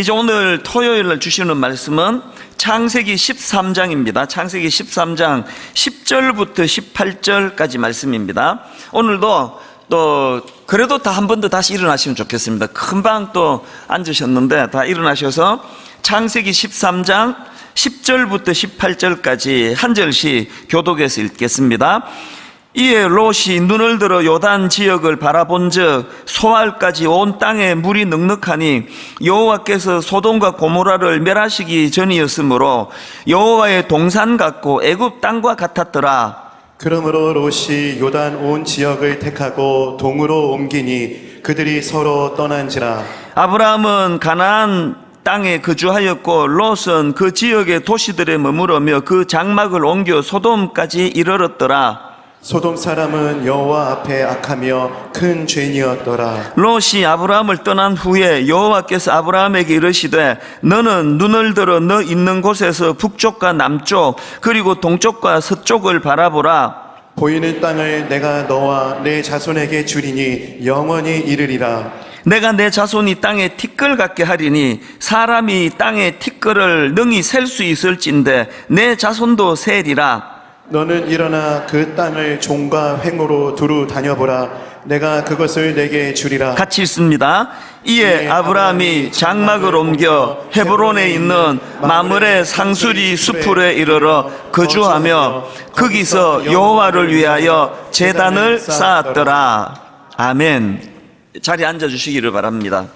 이제 오늘 토요일 날 주시는 말씀은 창세기 13장입니다. 창세기 13장 10절부터 18절까지 말씀입니다. 오늘도 또 그래도 다 한 번 더 다시 일어나시면 좋겠습니다. 금방 또 앉으셨는데 다 일어나셔서 창세기 13장 10절부터 18절까지 한 절씩 교독해서 읽겠습니다. 이에 롯이 눈을 들어 요단 지역을 바라본즉 소알까지 온 땅에 물이 넉넉하니 여호와께서 소돔과 고모라를 멸하시기 전이었으므로 여호와의 동산 같고 애굽 땅과 같았더라. 그러므로 롯이 요단 온 지역을 택하고 동으로 옮기니 그들이 서로 떠난지라. 아브라함은 가나안 땅에 거주하였고 롯은 그 지역의 도시들에 머무르며 그 장막을 옮겨 소돔까지 이르렀더라. 소돔 사람은 여호와 앞에 악하며 큰 죄인이었더라. 롯이 아브라함을 떠난 후에 여호와께서 아브라함에게 이르시되 너는 눈을 들어 너 있는 곳에서 북쪽과 남쪽 그리고 동쪽과 서쪽을 바라보라. 보이는 땅을 내가 너와 내 자손에게 주리니 영원히 이르리라. 내가 내 자손이 땅에 티끌 같게 하리니 사람이 땅에 티끌을 능히 셀 수 있을진데 내 자손도 세리라. 너는 일어나 그 땅을 종과 횡으로 두루 다녀보라. 내가 그것을 내게 주리라. 같이 읽습니다. 이에 아브라함이 장막을 옮겨 헤브론에 있는 마므레 상수리 수풀에 이르러 거주하며 거기서 여호와를 위하여 제단을 쌓았더라. 아멘. 자리에 앉아주시기를 바랍니다.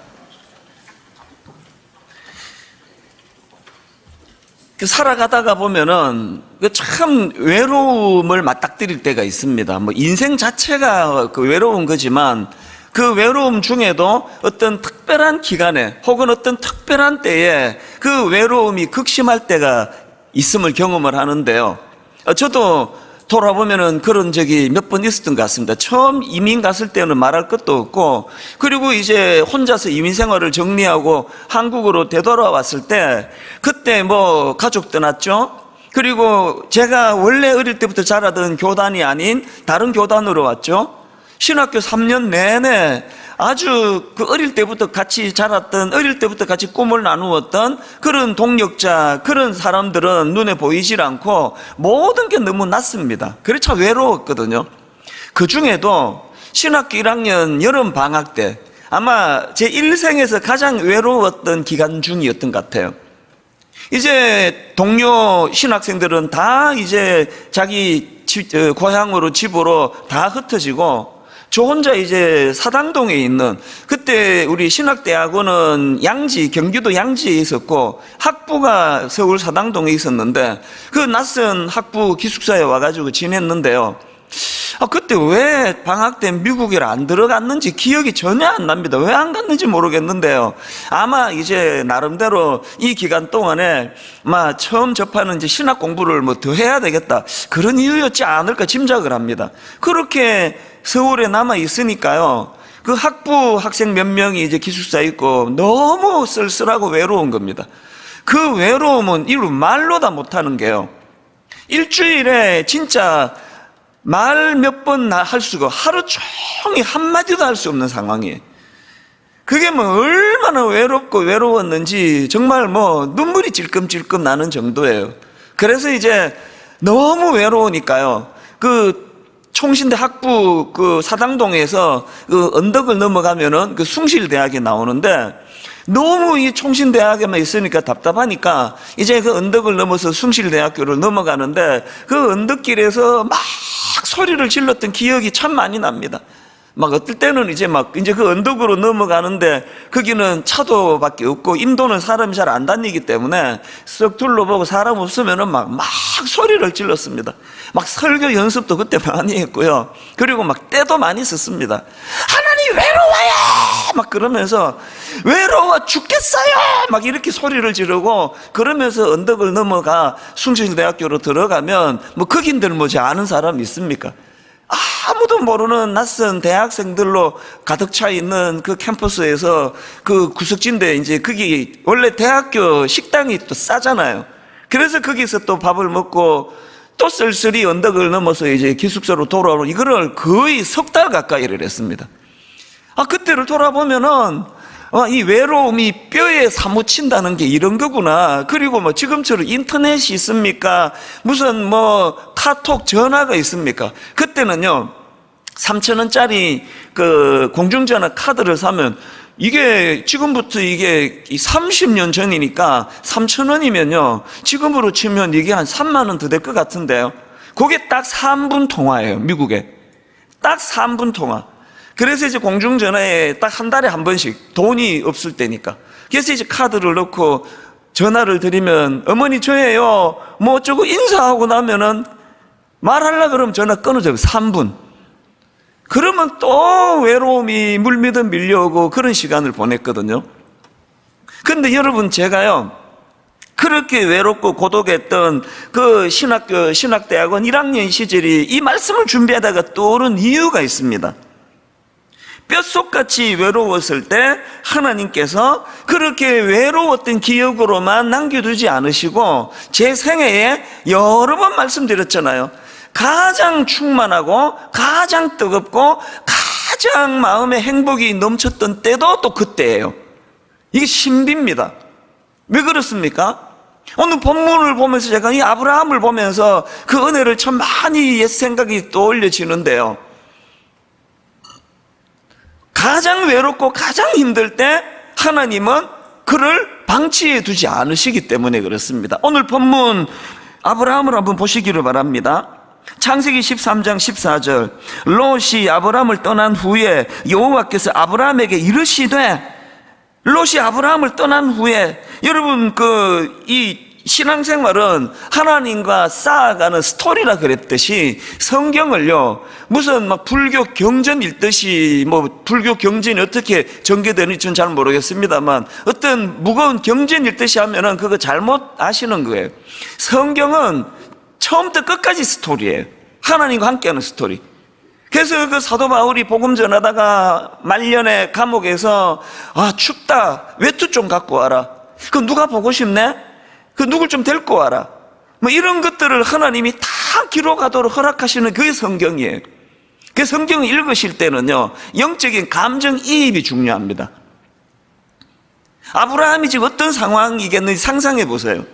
살아가다가 보면은 참 외로움을 맞닥뜨릴 때가 있습니다. 뭐 인생 자체가 그 외로운 거지만 그 외로움 중에도 어떤 특별한 기간에 혹은 어떤 특별한 때에 그 외로움이 극심할 때가 있음을 경험을 하는데요. 저도 돌아보면은 그런 적이 몇 번 있었던 것 같습니다. 처음 이민 갔을 때는 말할 것도 없고, 그리고 이제 혼자서 이민 생활을 정리하고 한국으로 되돌아왔을 때, 그때 뭐 가족 떠났죠? 그리고 제가 원래 어릴 때부터 자라던 교단이 아닌 다른 교단으로 왔죠? 신학교 3년 내내 아주 그 어릴 때부터 같이 자랐던, 어릴 때부터 같이 꿈을 나누었던 그런 동력자, 그런 사람들은 눈에 보이질 않고 모든 게 너무 낯습니다. 그래서 참 외로웠거든요. 그 중에도 신학교 1학년 여름 방학 때 아마 제 일생에서 가장 외로웠던 기간 중이었던 것 같아요. 이제 동료 신학생들은 다 이제 자기 고향으로 집으로 다 흩어지고 저 혼자 이제 사당동에 있는, 그때 우리 신학대학원은 양지, 경기도 양지에 있었고 학부가 서울 사당동에 있었는데 그 낯선 학부 기숙사에 와가지고 지냈는데요. 그때 왜 방학 때 미국에 안 들어갔는지 기억이 전혀 안 납니다. 왜 안 갔는지 모르겠는데요. 아마 이제 나름대로 이 기간 동안에 처음 접하는 이제 신학 공부를 뭐 더 해야 되겠다, 그런 이유였지 않을까 짐작을 합니다. 그렇게 서울에 남아 있으니까요, 그 학부 학생 몇 명이 이제 기숙사에 있고 너무 쓸쓸하고 외로운 겁니다. 그 외로움은 이루 말로 다 못하는 게요, 일주일에 진짜 말 몇 번 할 수가, 하루 종일 한마디도 할 수 없는 상황이에요. 그게 뭐 얼마나 외롭고 외로웠는지 정말 뭐 눈물이 찔끔찔끔 나는 정도예요. 그래서 이제 너무 외로우니까요, 그 총신대 학부 그 사당동에서 그 언덕을 넘어가면은 그 숭실대학이 나오는데, 너무 이 총신대학에만 있으니까 답답하니까 이제 그 언덕을 넘어서 숭실대학교를 넘어가는데 그 언덕길에서 막 소리를 질렀던 기억이 참 많이 납니다. 어떨 때는 이제 그 언덕으로 넘어가는데 거기는 차도밖에 없고 인도는 사람이 잘 안 다니기 때문에 쓱 둘러보고 사람 없으면은 막 소리를 질렀습니다. 설교 연습도 그때 많이 했고요. 그리고 때도 많이 썼습니다. 하나님 외로워요! 그러면서 외로워 죽겠어요! 이렇게 소리를 지르고, 그러면서 언덕을 넘어가 숭실대학교로 들어가면 거긴들 뭐지 아는 사람 있습니까? 아무도 모르는 낯선 대학생들로 가득 차 있는 그 캠퍼스에서 그 구석진데 이제 거기 원래 대학교 식당이 또 싸잖아요. 그래서 거기서 또 밥을 먹고 또 쓸쓸히 언덕을 넘어서 이제 기숙사로 돌아오는, 이거를 거의 석 달 가까이를 했습니다. 그때를 돌아보면은 이 외로움이 뼈에 사무친다는 게 이런 거구나. 그리고 뭐 지금처럼 인터넷이 있습니까? 무슨 뭐 카톡 전화가 있습니까? 그때는요, 3,000원짜리 그 공중전화 카드를 사면 이게 지금부터 이게 30년 전이니까 3,000원이면요, 지금으로 치면 이게 한 3만 원 더 될 것 같은데요. 그게 딱 3분 통화예요, 미국에. 딱 3분 통화. 그래서 이제 공중전화에 딱 한 달에 한 번씩, 돈이 없을 때니까. 그래서 이제 카드를 넣고 전화를 드리면, 어머니 저예요, 뭐 어쩌고 인사하고 나면은 말하려고 그러면 전화 끊어져요. 3분. 그러면 또 외로움이 물밀듯 밀려오고 그런 시간을 보냈거든요. 근데 여러분, 제가요, 그렇게 외롭고 고독했던 그 신학대학원 1학년 시절이 이 말씀을 준비하다가 떠오른 이유가 있습니다. 뼛속같이 외로웠을 때 하나님께서 그렇게 외로웠던 기억으로만 남겨두지 않으시고 제 생애에 여러 번 말씀드렸잖아요. 가장 충만하고 가장 뜨겁고 가장 마음의 행복이 넘쳤던 때도 또 그때예요. 이게 신비입니다. 왜 그렇습니까? 오늘 본문을 보면서 제가 이 아브라함을 보면서 그 은혜를 참 많이 옛 생각이 떠올려지는데요. 가장 외롭고 가장 힘들 때 하나님은 그를 방치해 두지 않으시기 때문에 그렇습니다. 오늘 본문 아브라함을 한번 보시기를 바랍니다. 창세기 13장 14절, 롯이 아브라함을 떠난 후에 여호와께서 아브라함에게 이르시되, 롯이 아브라함을 떠난 후에, 여러분 이 신앙생활은 하나님과 쌓아가는 스토리라 그랬듯이 성경을요, 무슨 막 불교 경전 읽듯이, 뭐 불교 경전이 어떻게 전개되는지 저는 잘 모르겠습니다만 어떤 무거운 경전 읽듯이 하면은 그거 잘못 아시는 거예요. 성경은 처음부터 끝까지 스토리예요. 하나님과 함께하는 스토리. 그래서 그 사도 바울이 복음 전하다가 말년에 감옥에서 춥다, 외투 좀 갖고 와라, 그 누가 보고 싶네, 그 누굴 좀 데리고 와라, 뭐 이런 것들을 하나님이 다 기록하도록 허락하시는 그게 성경이에요. 그 성경을 읽으실 때는요, 영적인 감정이입이 중요합니다. 아브라함이 지금 어떤 상황이겠는지 상상해 보세요.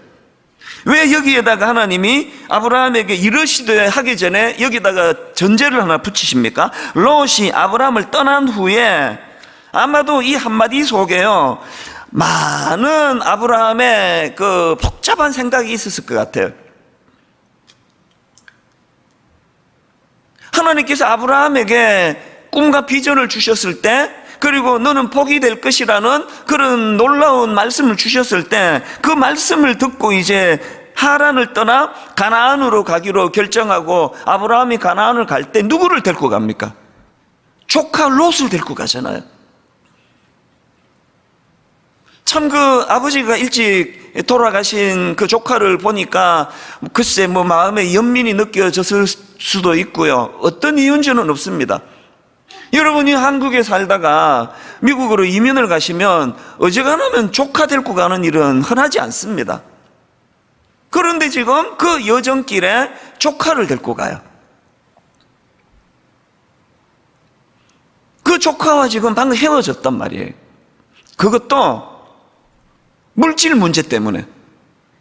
왜 여기에다가 하나님이 아브라함에게 이르시되 하기 전에 여기다가 전제를 하나 붙이십니까? 롯이 아브라함을 떠난 후에, 아마도 이 한마디 속에요, 많은 아브라함의 그 복잡한 생각이 있었을 것 같아요. 하나님께서 아브라함에게 꿈과 비전을 주셨을 때, 그리고 너는 복이 될 것이라는 그런 놀라운 말씀을 주셨을 때, 그 말씀을 듣고 이제 하란을 떠나 가나안으로 가기로 결정하고 아브라함이 가나안을 갈 때 누구를 데리고 갑니까? 조카 롯을 데리고 가잖아요. 참 그 아버지가 일찍 돌아가신 그 조카를 보니까 글쎄 뭐 마음에 연민이 느껴졌을 수도 있고요. 어떤 이유인지는 없습니다. 여러분이 한국에 살다가 미국으로 이민을 가시면 어지간하면 조카 데리고 가는 일은 흔하지 않습니다. 그런데 지금 그 여정길에 조카를 데리고 가요. 그 조카와 지금 방금 헤어졌단 말이에요. 그것도 물질 문제 때문에.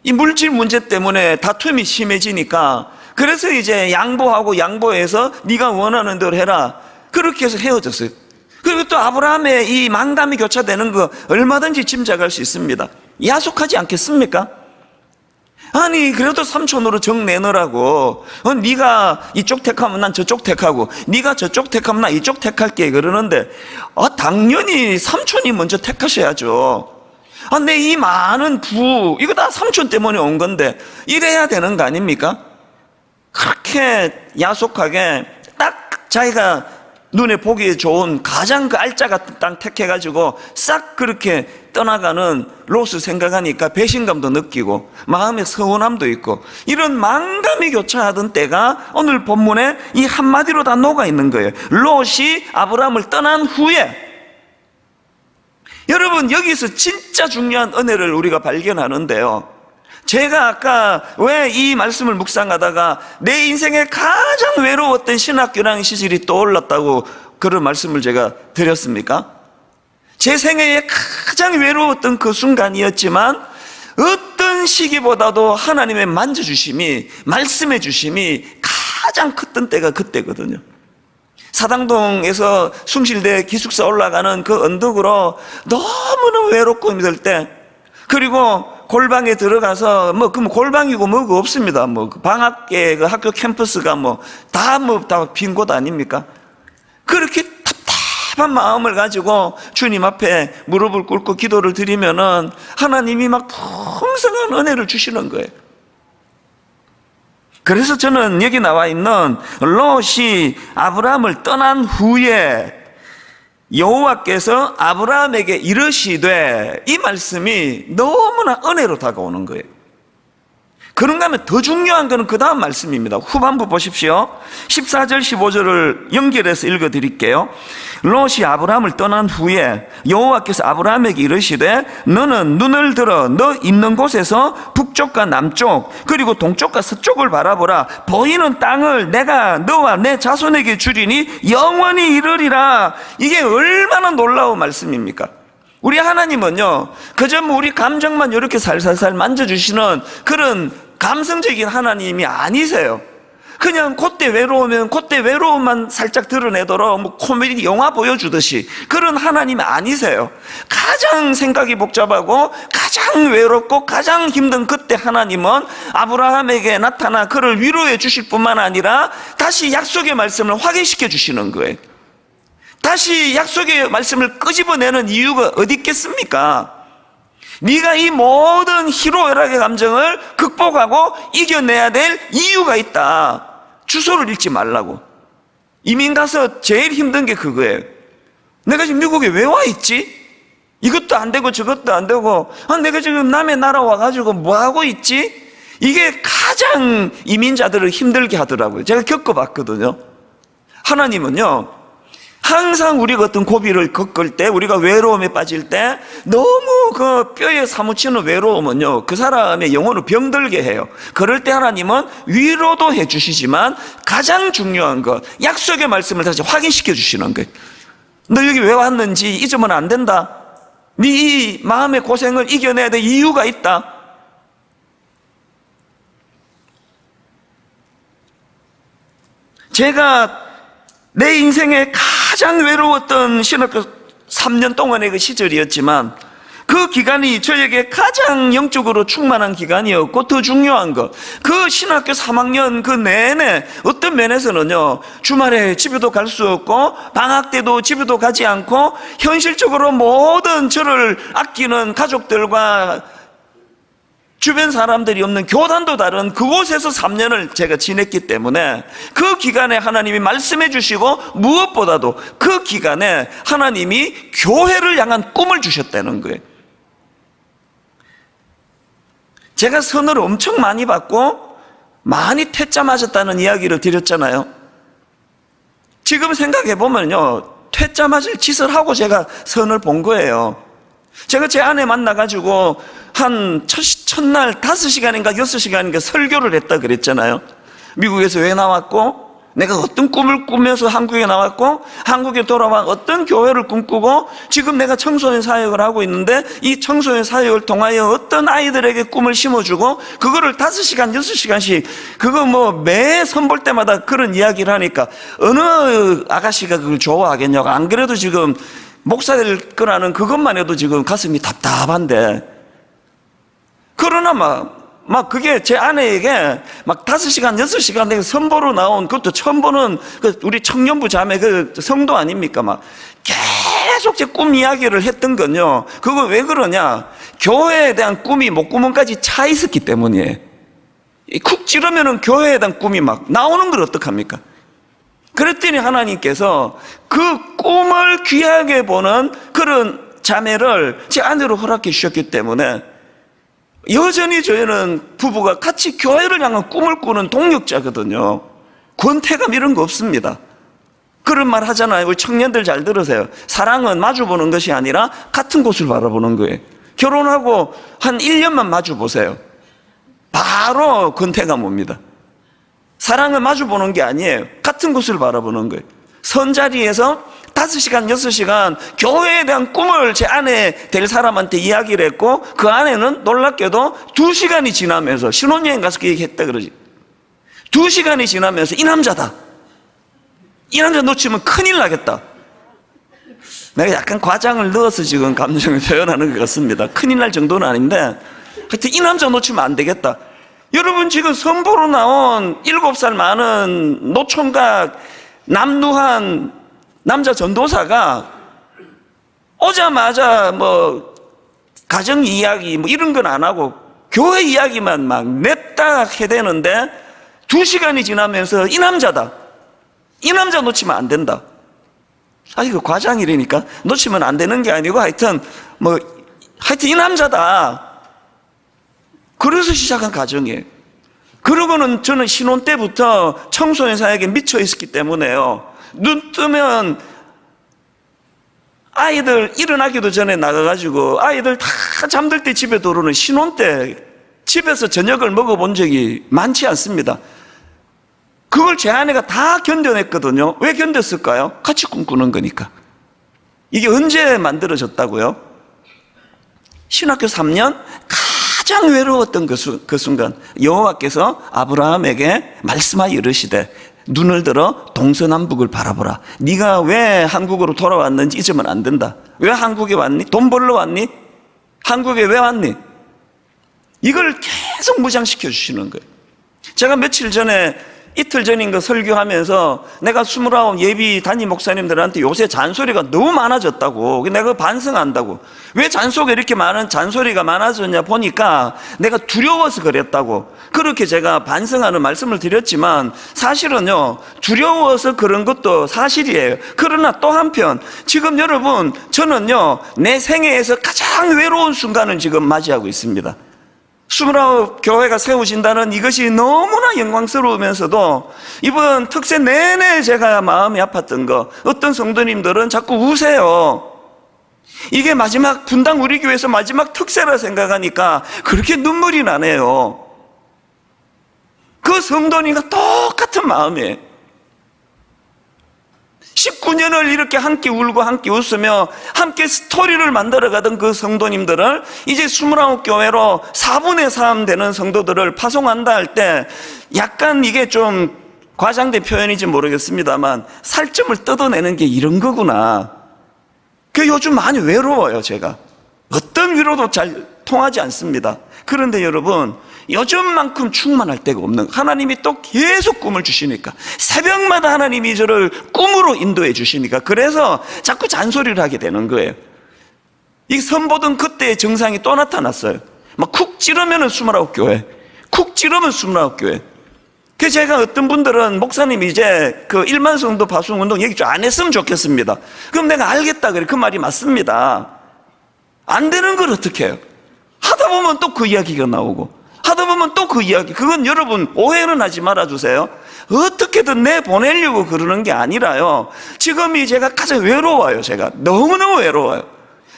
이 물질 문제 때문에 다툼이 심해지니까, 그래서 이제 양보해서 네가 원하는 대로 해라, 그렇게 해서 헤어졌어요. 그리고 또 아브라함의 이 만감이 교차되는 거 얼마든지 짐작할 수 있습니다. 야속하지 않겠습니까? 아니 그래도 삼촌으로 정 내놓으라고, 네가 이쪽 택하면 난 저쪽 택하고, 네가 저쪽 택하면 난 이쪽 택할게 그러는데, 당연히 삼촌이 먼저 택하셔야죠. 내 이 많은 부, 이거 다 삼촌 때문에 온 건데 이래야 되는 거 아닙니까? 그렇게 야속하게 딱 자기가 눈에 보기에 좋은 가장 그 알짜 같은 땅 택해가지고 싹 그렇게 떠나가는 롯을 생각하니까 배신감도 느끼고 마음에 서운함도 있고, 이런 만감이 교차하던 때가 오늘 본문에 이 한마디로 다 녹아 있는 거예요. 롯이 아브라함을 떠난 후에. 여러분, 여기서 진짜 중요한 은혜를 우리가 발견하는데요, 제가 아까 왜 이 말씀을 묵상하다가 내 인생에 가장 외로웠던 신학교랑 시절이 떠올랐다고 그런 말씀을 제가 드렸습니까? 제 생애에 가장 외로웠던 그 순간이었지만 어떤 시기보다도 하나님의 만져주심이, 말씀해 주심이 가장 컸던 때가 그때거든요. 사당동에서 숭실대 기숙사 올라가는 그 언덕으로 너무너무 외롭고 힘들 때, 그리고 골방에 들어가서 그럼 골방이고 뭐고 없습니다. 방학계 그 학교 캠퍼스가 다 빈 곳 아닙니까? 그렇게 답답한 마음을 가지고 주님 앞에 무릎을 꿇고 기도를 드리면은 하나님이 막 풍성한 은혜를 주시는 거예요. 그래서 저는 여기 나와 있는 롯이 아브라함을 떠난 후에 여호와께서 아브라함에게 이르시되, 이 말씀이 너무나 은혜로 다가오는 거예요. 그런가 하면 더 중요한 것은 그 다음 말씀입니다. 후반부 보십시오. 14절 15절을 연결해서 읽어드릴게요. 롯이 아브라함을 떠난 후에 여호와께서 아브라함에게 이르시되 너는 눈을 들어 너 있는 곳에서 북쪽과 남쪽 그리고 동쪽과 서쪽을 바라보라. 보이는 땅을 내가 너와 내 자손에게 주리니 영원히 이르리라. 이게 얼마나 놀라운 말씀입니까? 우리 하나님은요, 그저 우리 감정만 이렇게 살살살 만져주시는 그런 감성적인 하나님이 아니세요. 그냥 그때 외로우면 그때 외로움만 살짝 드러내도록 코미디 영화 보여주듯이 그런 하나님이 아니세요. 가장 생각이 복잡하고 가장 외롭고 가장 힘든 그때 하나님은 아브라함에게 나타나 그를 위로해 주실 뿐만 아니라 다시 약속의 말씀을 확인시켜 주시는 거예요. 다시 약속의 말씀을 끄집어내는 이유가 어디 있겠습니까? 네가 이 모든 희로애락의 감정을 극복하고 이겨내야 될 이유가 있다. 주소를 읽지 말라고. 이민 가서 제일 힘든 게 그거예요. 내가 지금 미국에 왜 와 있지? 이것도 안 되고 저것도 안 되고, 내가 지금 남의 나라 와가지고 뭐 하고 있지? 이게 가장 이민자들을 힘들게 하더라고요. 제가 겪어봤거든요. 하나님은요, 항상 우리가 어떤 고비를 겪을 때, 우리가 외로움에 빠질 때 너무 그 뼈에 사무치는 외로움은요, 그 사람의 영혼을 병들게 해요. 그럴 때 하나님은 위로도 해주시지만 가장 중요한 것, 약속의 말씀을 다시 확인시켜 주시는 거예요. 너 여기 왜 왔는지 잊으면 안 된다. 네 이 마음의 고생을 이겨내야 될 이유가 있다. 제가 내 인생에 가장 외로웠던 신학교 3년 동안의 그 시절이었지만 그 기간이 저에게 가장 영적으로 충만한 기간이었고, 더 중요한 것, 그 신학교 3학년 그 내내 어떤 면에서는요, 주말에 집에도 갈 수 없고 방학 때도 집에도 가지 않고 현실적으로 모든 저를 아끼는 가족들과 주변 사람들이 없는 교단도 다른 그곳에서 3년을 제가 지냈기 때문에 그 기간에 하나님이 말씀해 주시고, 무엇보다도 그 기간에 하나님이 교회를 향한 꿈을 주셨다는 거예요. 제가 선을 엄청 많이 받고 많이 퇴짜 맞았다는 이야기를 드렸잖아요. 지금 생각해 보면요, 퇴짜 맞을 짓을 하고 제가 선을 본 거예요. 제가 제 아내 만나가지고 한 첫날 5시간인가 6시간인가 설교를 했다 그랬잖아요. 미국에서 왜 나왔고, 내가 어떤 꿈을 꾸면서 한국에 나왔고, 한국에 돌아와 어떤 교회를 꿈꾸고, 지금 내가 청소년 사역을 하고 있는데 이 청소년 사역을 통하여 어떤 아이들에게 꿈을 심어주고, 그거를 5시간 6시간씩 그거 매 선볼 때마다 그런 이야기를 하니까 어느 아가씨가 그걸 좋아하겠냐고. 안 그래도 지금 목사 될 거라는 그것만 해도 지금 가슴이 답답한데, 그러나 그게 제 아내에게 5시간, 6시간 내가 선보러 나온, 그것도 처음 보는 우리 청년부 자매 그 성도 아닙니까? 계속 제 꿈 이야기를 했던 건요, 그거 왜 그러냐? 교회에 대한 꿈이 목구멍까지 차 있었기 때문이에요. 쿡 찌르면은 교회에 대한 꿈이 나오는 걸 어떡합니까? 그랬더니 하나님께서 그 꿈을 귀하게 보는 그런 자매를 제 아내로 허락해 주셨기 때문에 여전히 저희는 부부가 같이 교회를 향한 꿈을 꾸는 동력자거든요. 권태감 이런 거 없습니다. 그런 말 하잖아요. 우리 청년들 잘 들으세요. 사랑은 마주보는 것이 아니라 같은 곳을 바라보는 거예요. 결혼하고 한 1년만 마주보세요. 바로 권태감 옵니다. 사랑을 마주보는 게 아니에요. 같은 곳을 바라보는 거예요. 선 자리에서 5시간, 6시간 교회에 대한 꿈을 제 아내 될 사람한테 이야기를 했고, 그 아내는 놀랍게도 2시간이 지나면서 신혼여행 가서 그 얘기했다 그러지. 2시간이 지나면서 이 남자다. 이 남자 놓치면 큰일 나겠다. 내가 약간 과장을 넣어서 지금 감정을 표현하는 것 같습니다. 큰일 날 정도는 아닌데, 하여튼 이 남자 놓치면 안 되겠다. 여러분, 지금 선보로 나온 7살 많은 노총각 남루한 남자 전도사가 오자마자 뭐 가정 이야기 뭐 이런 건 안 하고 교회 이야기만 막 냈다 해대는데 2시간이 지나면서 이 남자다. 이 남자 놓치면 안 된다. 이거 과장이라니까 놓치면 안 되는 게 아니고 하여튼 이 남자다. 그래서 시작한 가정이에요. 그러고는 저는 신혼 때부터 청소년 사역에 미쳐 있었기 때문에요. 눈 뜨면 아이들 일어나기도 전에 나가가지고 아이들 다 잠들 때 집에 들어오는 신혼 때 집에서 저녁을 먹어본 적이 많지 않습니다. 그걸 제 아내가 다 견뎌냈거든요. 왜 견뎠을까요? 같이 꿈꾸는 거니까. 이게 언제 만들어졌다고요? 신학교 3년 가장 외로웠던 그 순간 여호와께서 아브라함에게 말씀하여 이르시되 눈을 들어 동서남북을 바라보라. 네가 왜 한국으로 돌아왔는지 잊으면 안 된다. 왜 한국에 왔니? 돈 벌러 왔니? 한국에 왜 왔니? 이걸 계속 무장시켜 주시는 거예요. 제가 며칠 전에 이틀 전인 거 설교하면서 내가 29 예비 담임 목사님들한테 요새 잔소리가 너무 많아졌다고, 내가 반성한다고. 왜 잔소리가 많아졌냐 보니까 내가 두려워서 그랬다고. 그렇게 제가 반성하는 말씀을 드렸지만 사실은요, 두려워서 그런 것도 사실이에요. 그러나 또 한편 지금 여러분, 저는요 내 생애에서 가장 외로운 순간을 지금 맞이하고 있습니다. 29 교회가 세우신다는 이것이 너무나 영광스러우면서도 이번 특세 내내 제가 마음이 아팠던 거, 어떤 성도님들은 자꾸 우세요. 이게 마지막 분당 우리 교회에서 마지막 특세라 생각하니까 그렇게 눈물이 나네요. 그 성도님과 똑같은 마음이에요. 19년을 이렇게 함께 울고 함께 웃으며 함께 스토리를 만들어가던 그 성도님들을 이제 29 교회로 4분의 3 되는 성도들을 파송한다 할 때 약간 이게 좀 과장된 표현인지 모르겠습니다만 살점을 뜯어내는 게 이런 거구나. 그 요즘 많이 외로워요. 제가 어떤 위로도 잘 통하지 않습니다. 그런데 여러분, 요즘만큼 충만할 데가 없는, 하나님이 또 계속 꿈을 주시니까, 새벽마다 하나님이 저를 꿈으로 인도해 주시니까, 그래서 자꾸 잔소리를 하게 되는 거예요. 이 선보던 그때의 정상이 또 나타났어요. 막 쿡 찌르면은 29 교회, 쿡 찌르면 29 교회. 그래서 제가 어떤 분들은 목사님 이제 그 1만 성도 파송 운동 얘기 좀 안 했으면 좋겠습니다. 그럼 내가 알겠다 그래. 그 말이 맞습니다. 안 되는 걸 어떻게 해요? 하다 보면 또 그 이야기가 나오고 하다 보면 또 그 이야기. 그건 여러분 오해는 하지 말아주세요. 어떻게든 내보내려고 그러는 게 아니라요, 지금이 제가 가장 외로워요. 제가 너무너무 외로워요.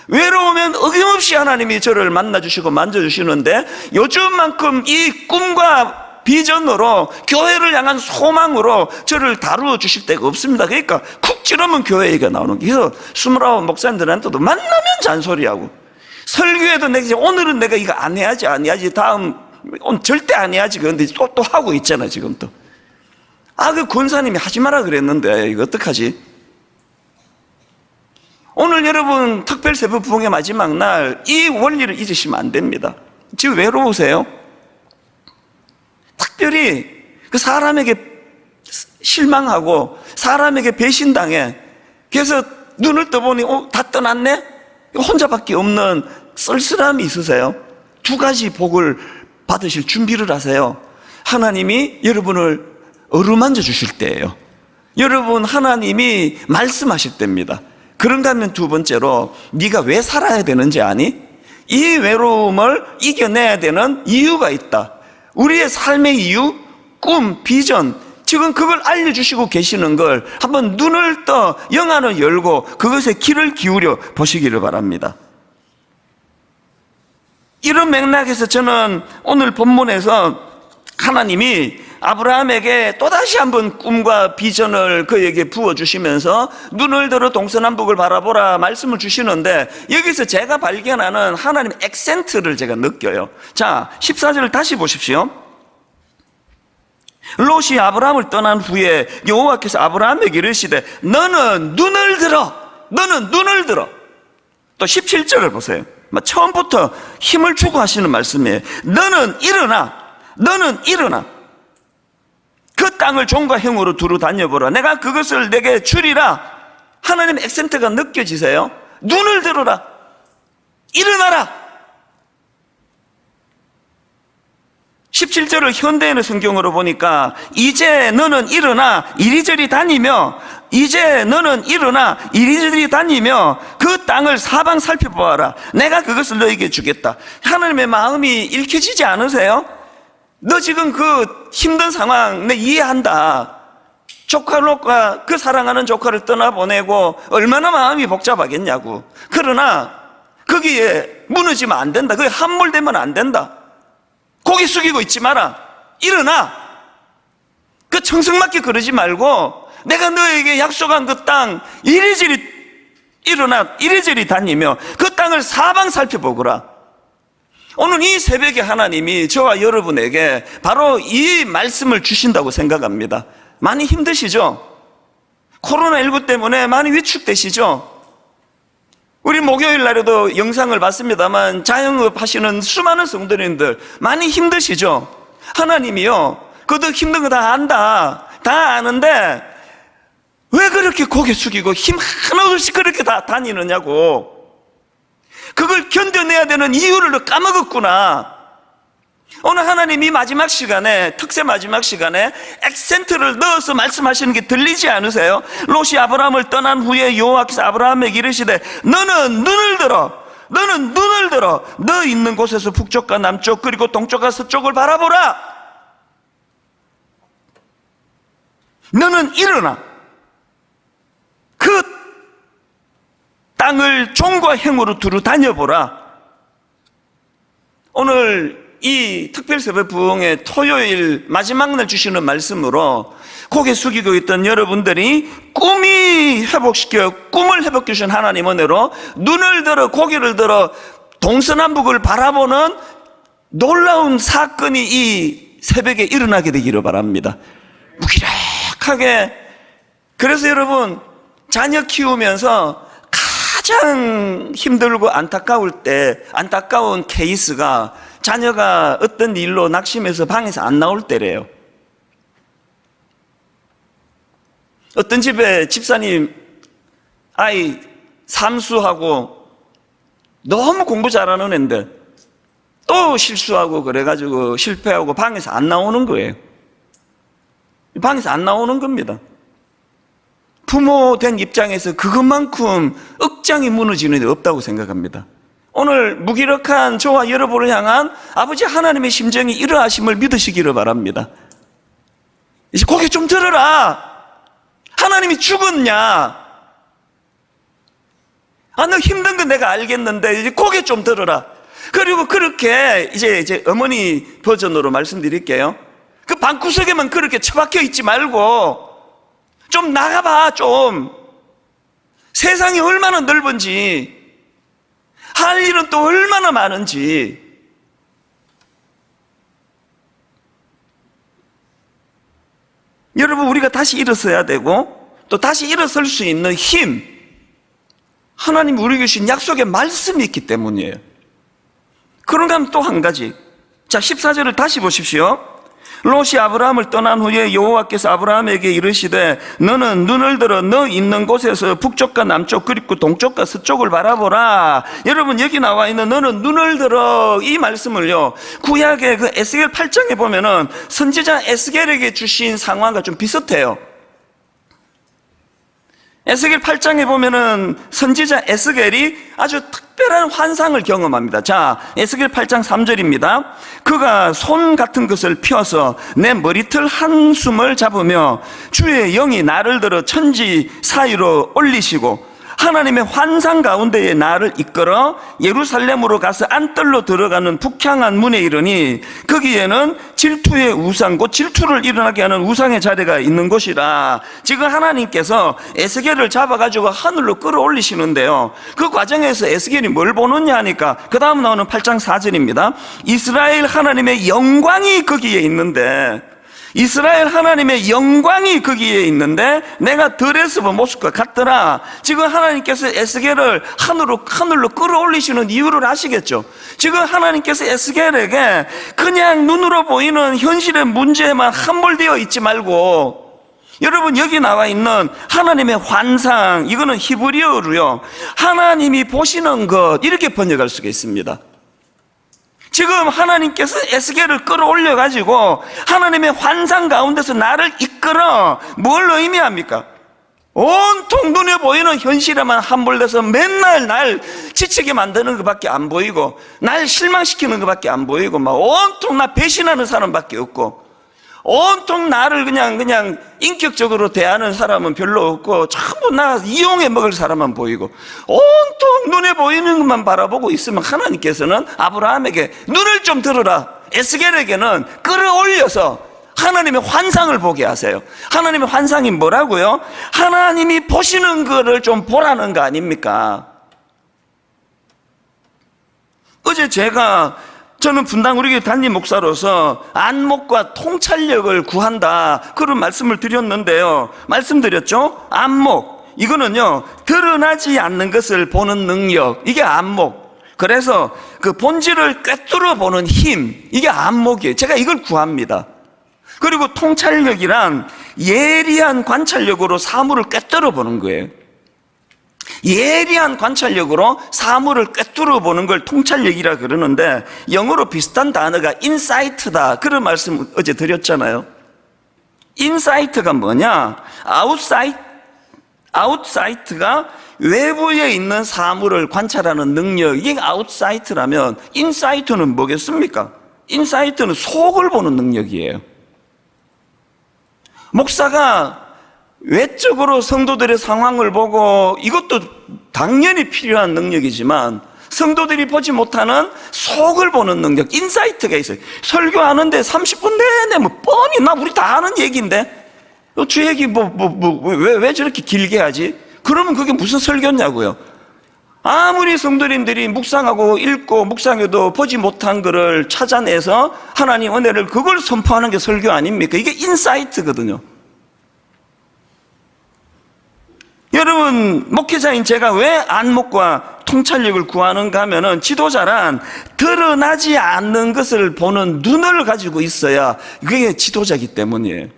외로우면 어김없이 하나님이 저를 만나주시고 만져주시는데 요즘만큼 이 꿈과 비전으로 교회를 향한 소망으로 저를 다루어 주실 데가 없습니다. 그러니까 쿡 찌르면 교회 얘기가 나오는 거예요. 그래서 29 목사님들한테도 만나면 잔소리하고, 설교에도 내가 오늘은 내가 이거 안 해야지 다음 절대 안 해야지. 그런데 또 하고 있잖아 지금 또. 그 권사님이 하지 마라 그랬는데 이거 어떡하지? 오늘 여러분 특별 세부 부흥의 마지막 날 이 원리를 잊으시면 안 됩니다. 지금 외로우세요? 특별히 그 사람에게 실망하고 사람에게 배신당해. 그래서 눈을 떠보니 다 떠났네? 혼자밖에 없는 쓸쓸함이 있으세요? 2가지 복을 받으실 준비를 하세요. 하나님이 여러분을 어루만져 주실 때예요. 여러분, 하나님이 말씀하실 때입니다. 그런가 하면 2번째로 네가 왜 살아야 되는지 아니? 이 외로움을 이겨내야 되는 이유가 있다. 우리의 삶의 이유, 꿈, 비전, 지금 그걸 알려주시고 계시는 걸 한번 눈을 떠 영안을 열고 그것에 귀를 기울여 보시기를 바랍니다. 이런 맥락에서 저는 오늘 본문에서 하나님이 아브라함에게 또다시 한번 꿈과 비전을 그에게 부어주시면서 눈을 들어 동서남북을 바라보라 말씀을 주시는데, 여기서 제가 발견하는 하나님의 액센트를 제가 느껴요. 자, 14절을 다시 보십시오. 롯이 아브라함을 떠난 후에 여호와께서 아브라함에게 이르시되 너는 눈을 들어, 너는 눈을 들어. 또 17절을 보세요. 처음부터 힘을 주고 하시는 말씀이에요. 너는 일어나, 너는 일어나. 그 땅을 종과 행으로 두루 다녀보라. 내가 그것을 내게 주리라. 하나님의 액센트가 느껴지세요? 눈을 들어라, 일어나라. 17절을 현대인의 성경으로 보니까 이제 너는 일어나 이리저리 다니며, 이제 너는 일어나 이리저리 다니며 그 땅을 사방 살펴보아라. 내가 그것을 너에게 주겠다. 하나님의 마음이 읽혀지지 않으세요? 너 지금 그 힘든 상황 내 이해한다. 조카로가 그 사랑하는 조카를 떠나보내고 얼마나 마음이 복잡하겠냐고. 그러나 거기에 무너지면 안 된다. 거기에 함몰되면 안 된다. 고개 숙이고 있지 마라. 일어나. 그 청승맞게 그러지 말고 내가 너에게 약속한 그 땅 이리저리 일어나 이리저리 다니며 그 땅을 사방 살펴보거라. 오늘 이 새벽에 하나님이 저와 여러분에게 바로 이 말씀을 주신다고 생각합니다. 많이 힘드시죠? 코로나19 때문에 많이 위축되시죠? 우리 목요일 날에도 영상을 봤습니다만 자영업 하시는 수많은 성도님들 많이 힘드시죠? 하나님이요, 그도 힘든 거 다 안다, 다 아는데 왜 그렇게 고개 숙이고 힘 하나 없이 그렇게 다 다니느냐고. 그걸 견뎌내야 되는 이유를 까먹었구나. 오늘 하나님이 마지막 시간에, 특세 마지막 시간에 액센트를 넣어서 말씀하시는 게 들리지 않으세요? 롯이 아브라함을 떠난 후에 여호와께서 아브라함에게 이르시되 너는 눈을 들어, 너는 눈을 들어 너 있는 곳에서 북쪽과 남쪽 그리고 동쪽과 서쪽을 바라보라. 너는 일어나 그 땅을 종과 행으로 두루 다녀보라. 오늘 이 특별새벽 부흥의 토요일 마지막 날 주시는 말씀으로 고개 숙이고 있던 여러분들이 꿈을 회복해 주신 하나님 은혜로 눈을 들어 고개를 들어 동서남북을 바라보는 놀라운 사건이 이 새벽에 일어나게 되기를 바랍니다. 무기력하게. 그래서 여러분, 자녀 키우면서 가장 힘들고 안타까운 케이스가 자녀가 어떤 일로 낙심해서 방에서 안 나올 때래요. 어떤 집에 집사님 아이 삼수하고 너무 공부 잘하는 애인데 또 실수하고 그래가지고 실패하고 방에서 안 나오는 거예요. 방에서 안 나오는 겁니다. 부모 된 입장에서 그것만큼 억장이 무너지는 데 없다고 생각합니다. 오늘 무기력한 저와 여러분을 향한 아버지 하나님의 심정이 이러하심을 믿으시기를 바랍니다. 이제 고개 좀 들어라. 하나님이 죽었냐? 너 힘든 건 내가 알겠는데 이제 고개 좀 들어라. 그리고 그렇게 이제 어머니 버전으로 말씀드릴게요. 그 방구석에만 그렇게 처박혀 있지 말고 좀 나가봐. 좀 세상이 얼마나 넓은지, 할 일은 또 얼마나 많은지. 여러분, 우리가 다시 일어서야 되고 또 다시 일어설 수 있는 힘, 하나님이 우리에게 주신 약속의 말씀이 있기 때문이에요. 그런가 하면 또 한 가지. 자, 14절을 다시 보십시오. 롯이 아브라함을 떠난 후에 여호와께서 아브라함에게 이르시되 너는 눈을 들어 너 있는 곳에서 북쪽과 남쪽 그리고 동쪽과 서쪽을 바라보라. 여러분, 여기 나와 있는 너는 눈을 들어 이 말씀을요, 구약의 그 에스겔 8장에 보면은 선지자 에스겔에게 주신 상황과 좀 비슷해요. 에스겔 8장에 보면은 선지자 에스겔이 아주 특별한 환상을 경험합니다. 자, 에스겔 8장 3절입니다. 그가 손 같은 것을 펴서 내 머리털 한숨을 잡으며 주의 영이 나를 들어 천지 사이로 올리시고 하나님의 환상 가운데에 나를 이끌어 예루살렘으로 가서 안뜰로 들어가는 북향한 문에 이르니 거기에는 질투의 우상, 곧 질투를 일어나게 하는 우상의 자리가 있는 곳이라. 지금 하나님께서 에스겔을 잡아가지고 하늘로 끌어올리시는데요, 그 과정에서 에스겔이 뭘 보느냐 하니까 그 다음 나오는 8장 4절입니다. 이스라엘 하나님의 영광이 거기에 있는데, 이스라엘 하나님의 영광이 거기에 있는데 내가 들에서 본 모습과 같더라. 지금 하나님께서 에스겔을 하늘로 끌어올리시는 이유를 아시겠죠? 지금 하나님께서 에스겔에게 그냥 눈으로 보이는 현실의 문제에만 함몰되어 있지 말고, 여러분 여기 나와 있는 하나님의 환상, 이거는 히브리어로요, 하나님이 보시는 것, 이렇게 번역할 수가 있습니다. 지금 하나님께서 에스겔을 끌어올려 가지고 하나님의 환상 가운데서 나를 이끌어, 뭘 의미합니까? 온통 눈에 보이는 현실에만 함몰돼서 맨날 날 지치게 만드는 것밖에 안 보이고, 날 실망시키는 것밖에 안 보이고, 막 온통 나 배신하는 사람밖에 없고, 온통 나를 그냥 인격적으로 대하는 사람은 별로 없고, 전부 나 이용해 먹을 사람만 보이고, 온통 눈에 보이는 것만 바라보고 있으면 하나님께서는 아브라함에게 눈을 좀 들어라, 에스겔에게는 끌어올려서 하나님의 환상을 보게 하세요. 하나님의 환상이 뭐라고요? 하나님이 보시는 거를 좀 보라는 거 아닙니까? 어제 저는 분당 우리 교회 담임 목사로서 안목과 통찰력을 구한다, 그런 말씀을 드렸는데요, 말씀드렸죠? 안목, 이거는요 드러나지 않는 것을 보는 능력, 이게 안목. 그래서 그 본질을 꿰뚫어 보는 힘, 이게 안목이에요. 제가 이걸 구합니다. 그리고 통찰력이란 예리한 관찰력으로 사물을 꿰뚫어 보는 거예요. 예리한 관찰력으로 사물을 꿰뚫어 보는 걸 통찰력이라 그러는데, 영어로 비슷한 단어가 인사이트다, 그런 말씀 어제 드렸잖아요. 인사이트가 뭐냐? 아웃사이트가 외부에 있는 사물을 관찰하는 능력, 이게 아웃사이트라면 인사이트는 뭐겠습니까? 인사이트는 속을 보는 능력이에요. 목사가 외적으로 성도들의 상황을 보고, 이것도 당연히 필요한 능력이지만 성도들이 보지 못하는 속을 보는 능력, 인사이트가 있어요. 설교하는데 30분 내내 뻔히 우리 다 아는 얘기인데 주 얘기 왜 저렇게 길게 하지? 그러면 그게 무슨 설교냐고요. 아무리 성도님들이 묵상하고 읽고 묵상해도 보지 못한 거를 찾아내서 하나님 은혜를, 그걸 선포하는 게 설교 아닙니까? 이게 인사이트거든요. 여러분, 목회자인 제가 왜 안목과 통찰력을 구하는가 하면은, 지도자란 드러나지 않는 것을 보는 눈을 가지고 있어야 그게 지도자이기 때문이에요.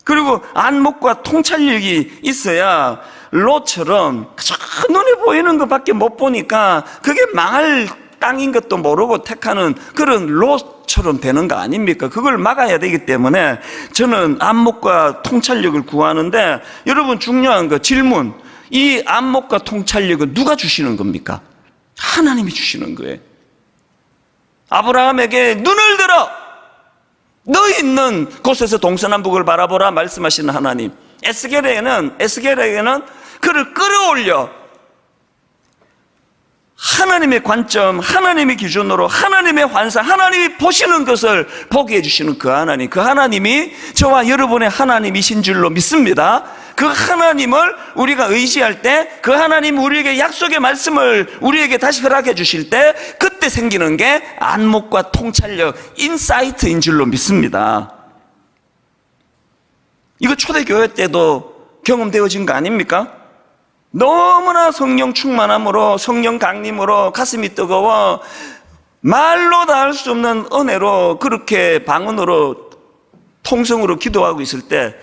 그리고 안목과 통찰력이 있어야 롯처럼 저 눈에 보이는 것밖에 못 보니까 그게 망할 땅인 것도 모르고 택하는 그런 롯처럼 되는 거 아닙니까? 그걸 막아야 되기 때문에 저는 안목과 통찰력을 구하는데, 여러분 중요한 거, 질문, 이 안목과 통찰력은 누가 주시는 겁니까? 하나님이 주시는 거예요. 아브라함에게 눈을 들어 너 있는 곳에서 동서남북을 바라보라 말씀하시는 하나님, 에스겔에게는 그를 끌어올려 하나님의 관점, 하나님의 기준으로 하나님의 환상, 하나님이 보시는 것을 보게 해주시는 그 하나님이 저와 여러분의 하나님이신 줄로 믿습니다. 그 하나님을 우리가 의지할 때, 그 하나님 우리에게 약속의 말씀을 우리에게 다시 허락해 주실 때, 그때 생기는 게 안목과 통찰력, 인사이트인 줄로 믿습니다. 이거 초대교회 때도 경험되어진 거 아닙니까? 너무나 성령 충만함으로, 성령 강림으로 가슴이 뜨거워 말로 다 할 수 없는 은혜로 그렇게 방언으로 통성으로 기도하고 있을 때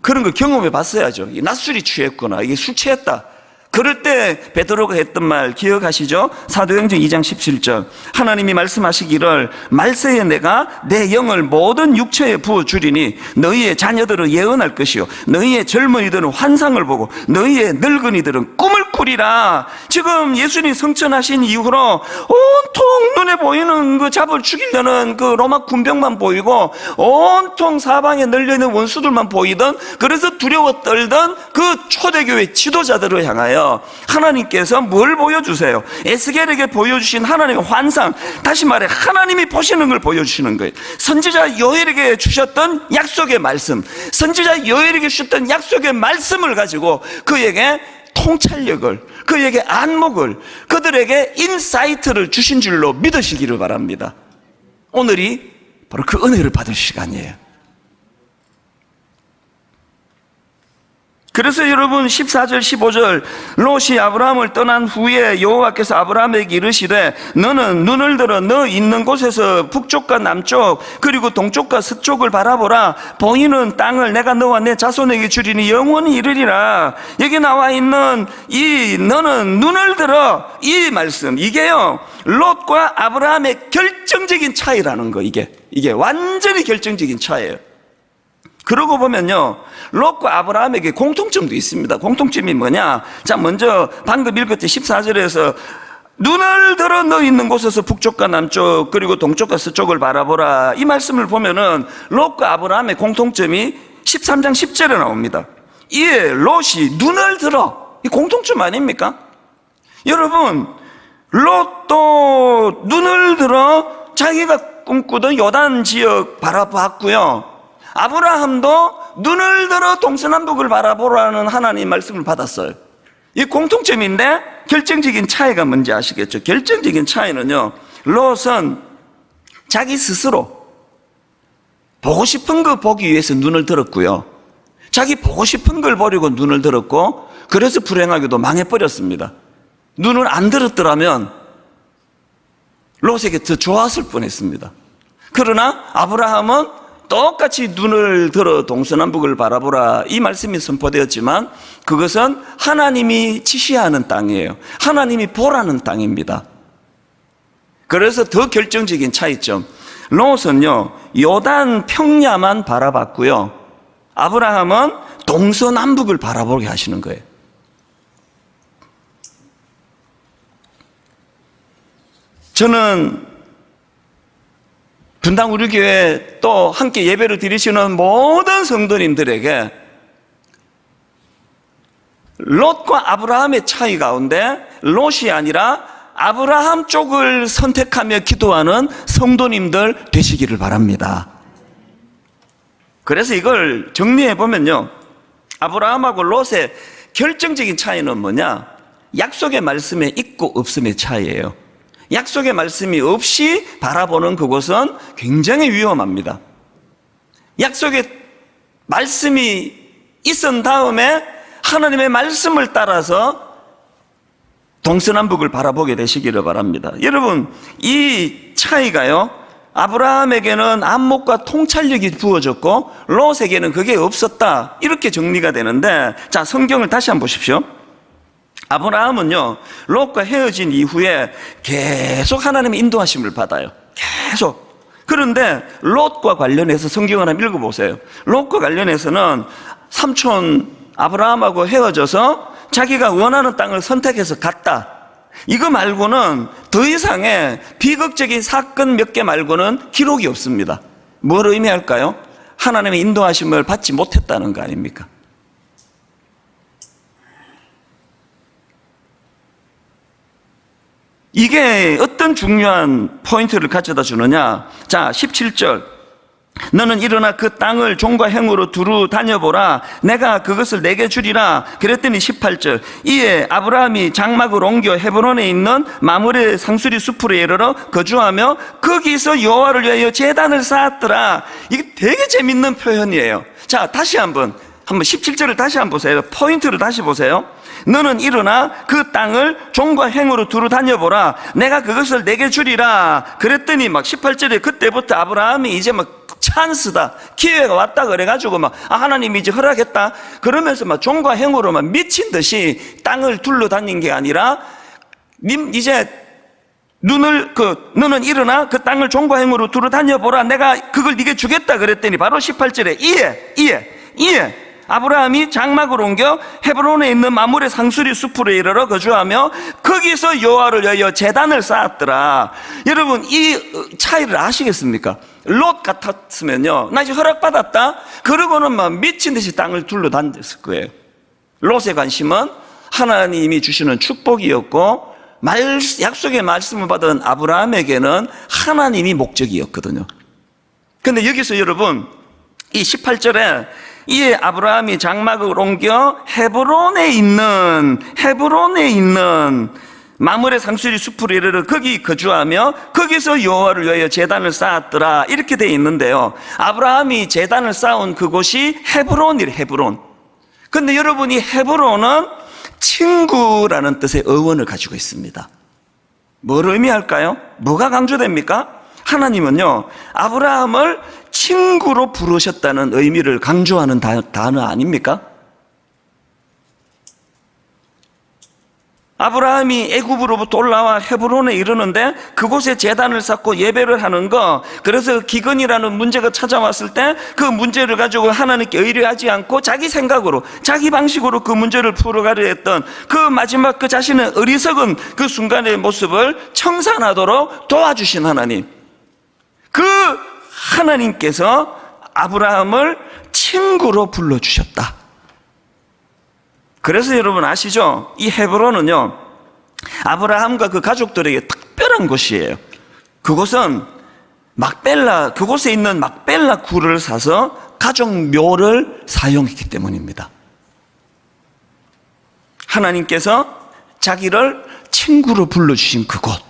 그런 걸 경험해 봤어야죠. 낮술이 취했구나, 이게 술 취했다, 그럴 때 베드로가 했던 말 기억하시죠? 사도행전 2장 17절 하나님이 말씀하시기를 말세에 내가 내 영을 모든 육체에 부어주리니 너희의 자녀들은 예언할 것이요 너희의 젊은이들은 환상을 보고 너희의 늙은이들은 꿈을 꾸리라. 지금 예수님 성천하신 이후로 온통 눈에 보이는 그 잡을 죽이려는 그 로마 군병만 보이고 온통 사방에 널려있는 원수들만 보이던, 그래서 두려워 떨던 그 초대교회 지도자들을 향하여 하나님께서 뭘 보여주세요? 에스겔에게 보여주신 하나님의 환상, 다시 말해 하나님이 보시는 걸 보여주시는 거예요. 선지자 요엘에게 주셨던 약속의 말씀, 선지자 요엘에게 주셨던 약속의 말씀을 가지고 그에게 통찰력을, 그에게 안목을, 그들에게 인사이트를 주신 줄로 믿으시기를 바랍니다. 오늘이 바로 그 은혜를 받을 시간이에요. 그래서 여러분 14절 15절 롯이 아브라함을 떠난 후에 여호와께서 아브라함에게 이르시되 너는 눈을 들어 너 있는 곳에서 북쪽과 남쪽 그리고 동쪽과 서쪽을 바라보라. 보이는 땅을 내가 너와 내 자손에게 주리니 영원히 이르리라. 여기 나와 있는 이 너는 눈을 들어, 이 말씀, 이게요 롯과 아브라함의 결정적인 차이라는 거. 이게 완전히 결정적인 차이예요. 그러고 보면요 롯과 아브라함에게 공통점도 있습니다. 공통점이 뭐냐? 자, 먼저 방금 읽었지 14절에서 눈을 들어 너 있는 곳에서 북쪽과 남쪽 그리고 동쪽과 서쪽을 바라보라. 이 말씀을 보면은 롯과 아브라함의 공통점이 13장 10절에 나옵니다. 이에 롯이 눈을 들어, 이 공통점 아닙니까? 여러분, 롯도 눈을 들어 자기가 꿈꾸던 요단 지역 바라봤고요, 아브라함도 눈을 들어 동서남북을 바라보라는 하나님의 말씀을 받았어요. 이 공통점인데 결정적인 차이가 뭔지 아시겠죠? 결정적인 차이는요, 롯은 자기 스스로 보고 싶은 거 보기 위해서 눈을 들었고요, 자기 보고 싶은 걸 보려고 눈을 들었고, 그래서 불행하게도 망해버렸습니다. 눈을 안 들었더라면 롯에게 더 좋았을 뻔했습니다. 그러나 아브라함은 똑같이 눈을 들어 동서남북을 바라보라, 이 말씀이 선포되었지만 그것은 하나님이 지시하는 땅이에요. 하나님이 보라는 땅입니다. 그래서 더 결정적인 차이점, 롯은요 요단 평야만 바라봤고요, 아브라함은 동서남북을 바라보게 하시는 거예요. 저는 분당 우리 교회 또 함께 예배를 드리시는 모든 성도님들에게 롯과 아브라함의 차이 가운데 롯이 아니라 아브라함 쪽을 선택하며 기도하는 성도님들 되시기를 바랍니다. 그래서 이걸 정리해 보면요, 아브라함하고 롯의 결정적인 차이는 뭐냐? 약속의 말씀에 있고 없음의 차이예요. 약속의 말씀이 없이 바라보는 그곳은 굉장히 위험합니다. 약속의 말씀이 있은 다음에 하나님의 말씀을 따라서 동서남북을 바라보게 되시기를 바랍니다. 여러분, 이 차이가요, 아브라함에게는 안목과 통찰력이 부어졌고 롯에게는 그게 없었다, 이렇게 정리가 되는데, 자, 성경을 다시 한번 보십시오. 아브라함은요 롯과 헤어진 이후에 계속 하나님의 인도하심을 받아요. 계속. 그런데 롯과 관련해서 성경을 한번 읽어보세요. 롯과 관련해서는 삼촌 아브라함하고 헤어져서 자기가 원하는 땅을 선택해서 갔다, 이거 말고는 더 이상의 비극적인 사건 몇 개 말고는 기록이 없습니다. 뭘 의미할까요? 하나님의 인도하심을 받지 못했다는 거 아닙니까? 이게 어떤 중요한 포인트를 가져다 주느냐? 자, 17절 너는 일어나 그 땅을 종과 행으로 두루 다녀보라. 내가 그것을 내게 주리라. 그랬더니 18절 이에 아브라함이 장막을 옮겨 헤브론에 있는 마므레 상수리 숲으로 이르러 거주하며 거기서 여호와를 위하여 제단을 쌓았더라. 이게 되게 재밌는 표현이에요. 자, 다시 한번 17절을 다시 한번 보세요. 포인트를 다시 보세요. 너는 일어나 그 땅을 종과 행으로 두루 다녀보라. 내가 그것을 내게 주리라. 그랬더니 막 18절에 그때부터 아브라함이 이제 막 찬스다, 기회가 왔다 그래가지고 막 하나님이 이제 허락했다 그러면서 막 종과 행으로 막 미친 듯이 땅을 둘러다닌 게 아니라 님 이제 너는 일어나 그 땅을 종과 행으로 둘러다녀 보라. 내가 그걸 네게 주겠다 그랬더니 바로 18절에 이에 아브라함이 장막을 옮겨 헤브론에 있는 마므레 상수리 숲으로 이르러 거주하며 거기서 여호와를 위하여 제단을 쌓았더라. 여러분 이 차이를 아시겠습니까? 롯 같았으면요, 나 이제 허락받았다 그러고는 막 미친 듯이 땅을 둘러다녔을 거예요. 롯의 관심은 하나님이 주시는 축복이었고 약속의 말씀을 받은 아브라함에게는 하나님이 목적이었거든요. 근데 여기서 여러분 이 18절에 이에 아브라함이 장막을 옮겨 헤브론에 있는 마므레 상수리 숲으로 이르러 거기 거주하며 거기서 여호와를 위하여 제단을 쌓았더라 이렇게 되어 있는데요, 아브라함이 제단을 쌓은 그곳이 헤브론이래요. 헤브론. 근데 여러분 이 헤브론은 친구라는 뜻의 어원을 가지고 있습니다. 뭘 의미할까요? 뭐가 강조됩니까? 하나님은요 아브라함을 친구로 부르셨다는 의미를 강조하는 단어 아닙니까? 아브라함이 애굽으로부터 올라와 헤브론에 이르는데 그곳에 제단을 쌓고 예배를 하는 거, 그래서 기근이라는 문제가 찾아왔을 때 그 문제를 가지고 하나님께 의뢰하지 않고 자기 생각으로 자기 방식으로 그 문제를 풀어가려 했던 그 마지막 그 자신의 어리석은 그 순간의 모습을 청산하도록 도와주신 하나님, 그 하나님께서 아브라함을 친구로 불러주셨다. 그래서 여러분 아시죠? 이 헤브론은요 아브라함과 그 가족들에게 특별한 곳이에요. 그곳은 그곳에 있는 막벨라 굴을 사서 가족 묘를 사용했기 때문입니다. 하나님께서 자기를 친구로 불러주신 그곳,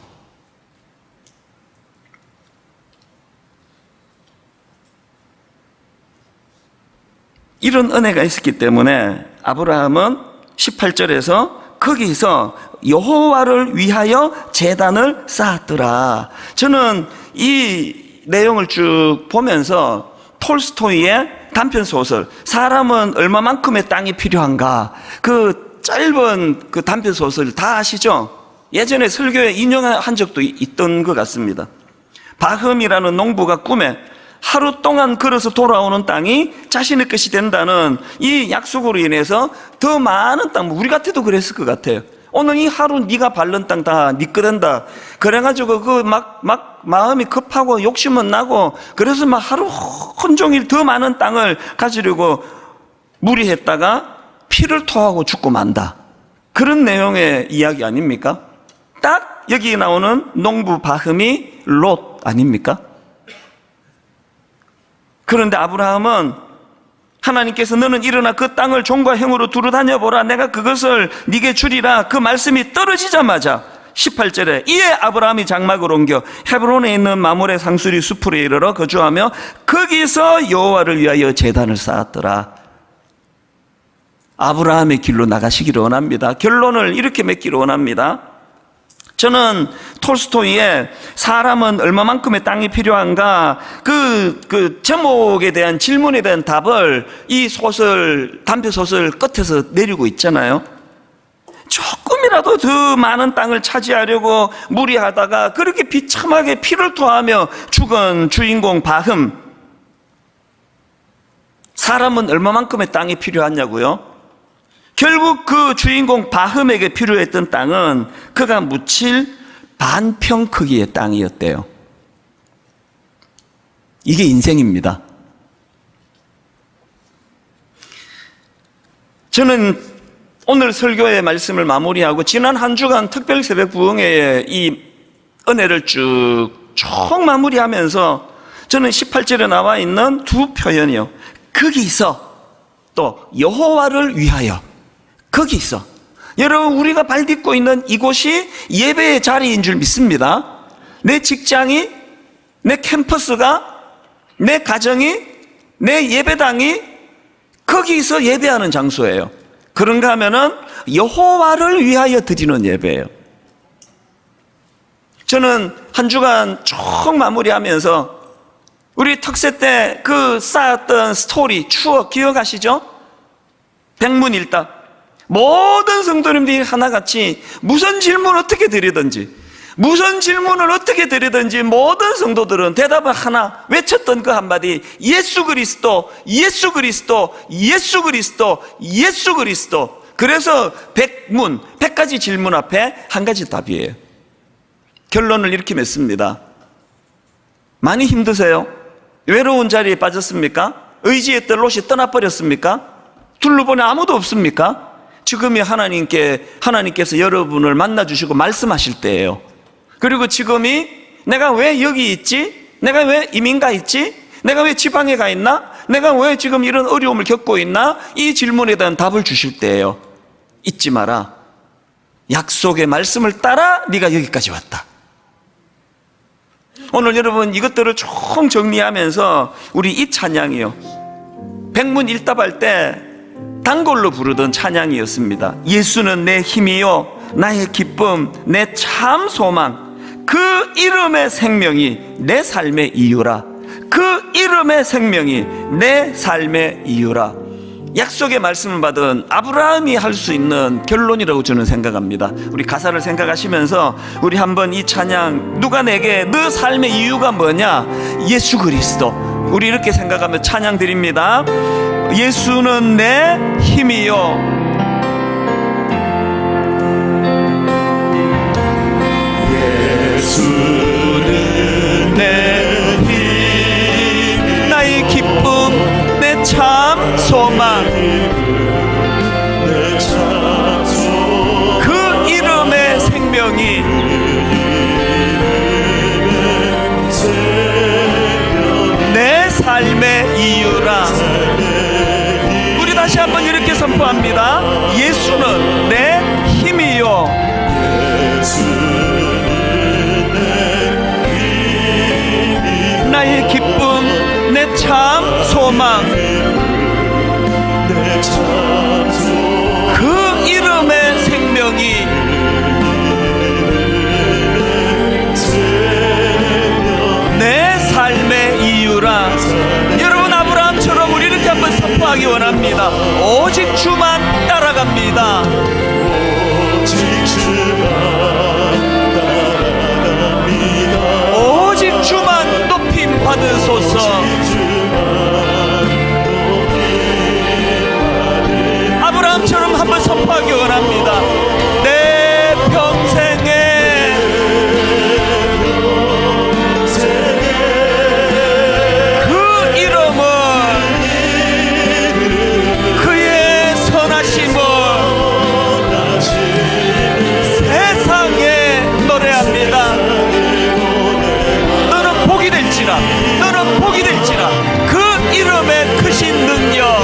이런 은혜가 있었기 때문에 아브라함은 18절에서 거기서 여호와를 위하여 제단을 쌓았더라. 저는 이 내용을 쭉 보면서 톨스토이의 단편소설 사람은 얼마만큼의 땅이 필요한가, 그 짧은 그 단편소설 다 아시죠? 예전에 설교에 인용한 적도 있던 것 같습니다. 바흠이라는 농부가 꿈에 하루 동안 걸어서 돌아오는 땅이 자신의 것이 된다는 이 약속으로 인해서 더 많은 땅, 우리 같아도 그랬을 것 같아요. 오늘 이 하루 네가 밟는 땅 다 네 거 된다 그래가지고 그 마음이 급하고 욕심은 나고 그래서 막 하루 온종일 더 많은 땅을 가지려고 무리했다가 피를 토하고 죽고 만다, 그런 내용의 이야기 아닙니까? 딱 여기 나오는 농부 바흠이 롯 아닙니까? 그런데 아브라함은 하나님께서 너는 일어나 그 땅을 종과 행으로 두루 다녀보라, 내가 그것을 네게 주리라, 그 말씀이 떨어지자마자 18절에 이에 아브라함이 장막을 옮겨 헤브론에 있는 마므레 상수리 숲으로 이르러 거주하며 거기서 여호와를 위하여 제단을 쌓았더라. 아브라함의 길로 나가시기를 원합니다. 결론을 이렇게 맺기를 원합니다. 저는 톨스토이의 사람은 얼마만큼의 땅이 필요한가 그 제목에 대한 질문에 대한 답을 이 단편소설 끝에서 내리고 있잖아요. 조금이라도 더 많은 땅을 차지하려고 무리하다가 그렇게 비참하게 피를 토하며 죽은 주인공 바흠, 사람은 얼마만큼의 땅이 필요하냐고요? 결국 그 주인공 바흠에게 필요했던 땅은 그가 묻힐 반평 크기의 땅이었대요. 이게 인생입니다. 저는 오늘 설교의 말씀을 마무리하고 지난 한 주간 특별 새벽 부흥회의 이 은혜를 쭉 마무리하면서 저는 18절에 나와 있는 두 표현이요, 거기서 또 여호와를 위하여, 거기서, 여러분 우리가 발 딛고 있는 이곳이 예배의 자리인 줄 믿습니다. 내 직장이, 내 캠퍼스가, 내 가정이, 내 예배당이 거기서 예배하는 장소예요. 그런가 하면은 여호와를 위하여 드리는 예배예요. 저는 한 주간 쭉 마무리하면서 우리 특세 때 그 쌓았던 스토리, 추억 기억하시죠? 백문일답. 모든 성도님들이 하나같이 무슨 질문 어떻게 드리든지, 무슨 질문을 어떻게 드리든지 모든 성도들은 대답을 하나 외쳤던 그 한마디, 예수 그리스도, 예수 그리스도, 예수 그리스도, 예수 그리스도. 그래서 100가지 질문 앞에 한 가지 답이에요. 결론을 이렇게 맺습니다. 많이 힘드세요? 외로운 자리에 빠졌습니까? 의지했던 롯이 떠나버렸습니까? 둘러보니 아무도 없습니까? 지금이 하나님께서 여러분을 만나주시고 말씀하실 때예요. 그리고 지금이 내가 왜 여기 있지? 내가 왜 이민가 있지? 내가 왜 지방에 가 있나? 내가 왜 지금 이런 어려움을 겪고 있나? 이 질문에 대한 답을 주실 때예요. 잊지 마라. 약속의 말씀을 따라 네가 여기까지 왔다. 오늘 여러분 이것들을 총 정리하면서 우리 이 찬양이요, 백문일답할 때 단골로 부르던 찬양이었습니다. 예수는 내 힘이요 나의 기쁨 내 참 소망, 그 이름의 생명이 내 삶의 이유라. 그 이름의 생명이 내 삶의 이유라. 약속의 말씀을 받은 아브라함이 할 수 있는 결론이라고 저는 생각합니다. 우리 가사를 생각하시면서 우리 한번 이 찬양, 누가 내게 너 삶의 이유가 뭐냐? 예수 그리스도. 우리 이렇게 생각하며 찬양 드립니다. 예수는 내 힘이요 예수는 내 힘 나의 기쁨 내 참 소망, 그 이름의 생명이 내 삶의 이유라. 우리 다시 한번 이렇게 선포합니다. 예수는 내 힘이요 나의 기쁨 내 참 소망, 그 이름의 생명이 내 삶의 이유라. 여러분 아브라함처럼 우리 이렇게 한번 선포하기 원합니다. 오직 주만 따라갑니다. 오직 주만 높임 받으소서. 아브라함처럼 한번 선포하기 원합니다. 내 평생에 그 이름은 그의 선하심을 세상에 노래합니다. 너는 복이 될지라, 너는 복이 될지라. 그 이름의 크신 능력,